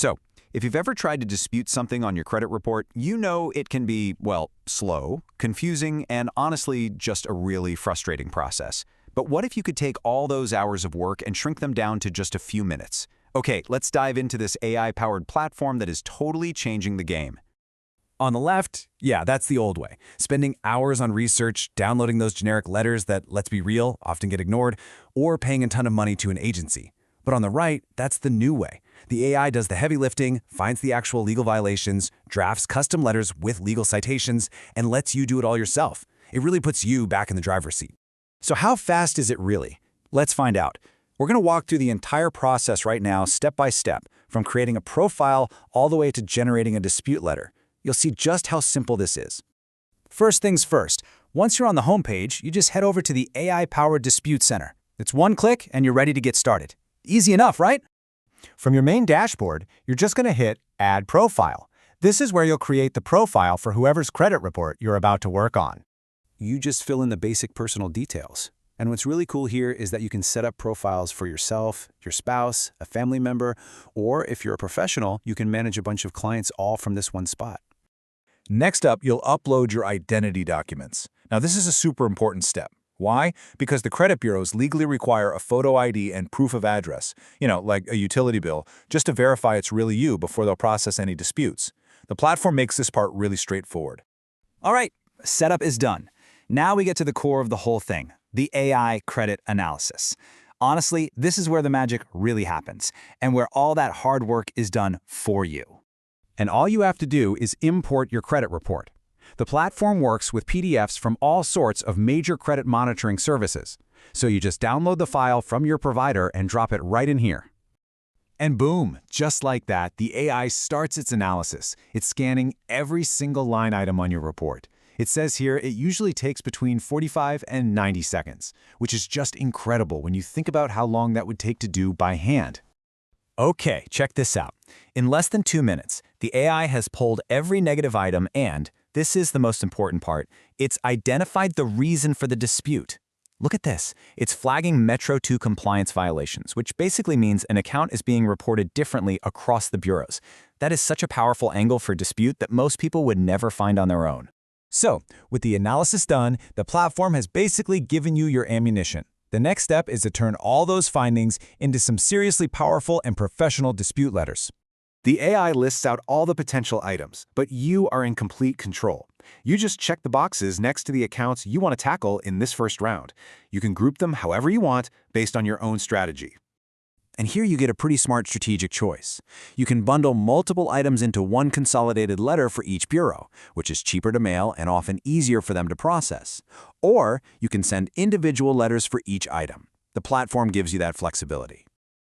So, if you've ever tried to dispute something on your credit report, you know it can be, well, slow, confusing, and honestly just a really frustrating process. But what if you could take all those hours of work and shrink them down to just a few minutes? Okay, let's dive into this AI-powered platform that is totally changing the game. On the left, yeah, that's the old way. Spending hours on research, downloading those generic letters that, let's be real, often get ignored, or paying a ton of money to an agency. But on the right, that's the new way. The AI does the heavy lifting, finds the actual legal violations, drafts custom letters with legal citations, and lets you do it all yourself. It really puts you back in the driver's seat. So how fast is it really? Let's find out. We're going to walk through the entire process right now, step by step, from creating a profile all the way to generating a dispute letter. You'll see just how simple this is. First things first, once you're on the homepage, you just head over to the AI-powered Dispute Center. It's one click and you're ready to get started. Easy enough, right? From your main dashboard, you're just going to hit Add Profile. This is where you'll create the profile for whoever's credit report you're about to work on. You just fill in the basic personal details. And what's really cool here is that you can set up profiles for yourself, your spouse, a family member, or if you're a professional, you can manage a bunch of clients all from this one spot. Next up, you'll upload your identity documents. Now, this is a super important step. Why? Because the credit bureaus legally require a photo ID and proof of address, like a utility bill, just to verify it's really you before they'll process any disputes. The platform makes this part really straightforward. All right, setup is done. Now we get to the core of the whole thing, the AI credit analysis. Honestly, this is where the magic really happens, and where all that hard work is done for you. And all you have to do is import your credit report. The platform works with PDFs from all sorts of major credit monitoring services. So you just download the file from your provider and drop it right in here. And boom, just like that, the AI starts its analysis. It's scanning every single line item on your report. It says here it usually takes between 45 and 90 seconds, which is just incredible when you think about how long that would take to do by hand. Okay, check this out. In less than 2 minutes, the AI has pulled every negative item and, this is the most important part, it's identified the reason for the dispute. Look at this. It's flagging Metro 2 compliance violations, which basically means an account is being reported differently across the bureaus. That is such a powerful angle for dispute that most people would never find on their own. So, with the analysis done, the platform has basically given you your ammunition. The next step is to turn all those findings into some seriously powerful and professional dispute letters. The AI lists out all the potential items, but you are in complete control. You just check the boxes next to the accounts you want to tackle in this first round. You can group them however you want based on your own strategy. And here you get a pretty smart strategic choice. You can bundle multiple items into one consolidated letter for each bureau, which is cheaper to mail and often easier for them to process. Or you can send individual letters for each item. The platform gives you that flexibility.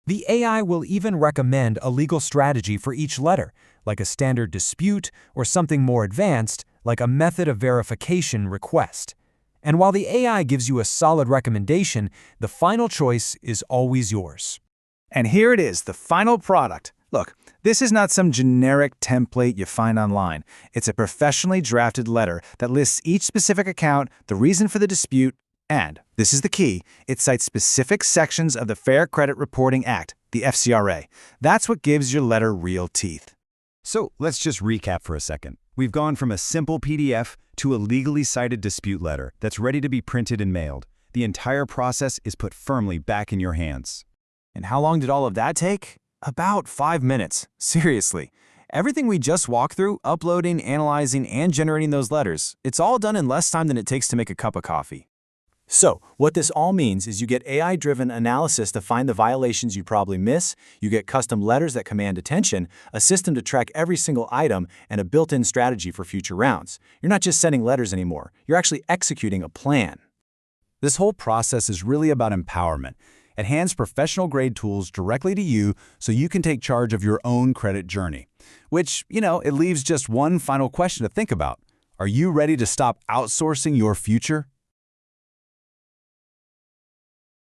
The AI will even recommend a legal strategy for each letter, like a standard dispute or something more advanced, like a method of verification request. And while the AI gives you a solid recommendation, the final choice is always yours. And here it is, the final product. Look, this is not some generic template you find online. It's a professionally drafted letter that lists each specific account, the reason for the dispute, and, this is the key, it cites specific sections of the Fair Credit Reporting Act, the FCRA. That's what gives your letter real teeth. So let's just recap for a second. We've gone from a simple PDF to a legally cited dispute letter that's ready to be printed and mailed. The entire process is put firmly back in your hands. And how long did all of that take? About 5 minutes. Seriously. Everything we just walked through, uploading, analyzing, and generating those letters, it's all done in less time than it takes to make a cup of coffee. So, what this all means is you get AI-driven analysis to find the violations you probably miss, you get custom letters that command attention, a system to track every single item, and a built-in strategy for future rounds. You're not just sending letters anymore, you're actually executing a plan. This whole process is really about empowerment. It hands professional-grade tools directly to you so you can take charge of your own credit journey. Which, it leaves just one final question to think about. Are you ready to stop outsourcing your future?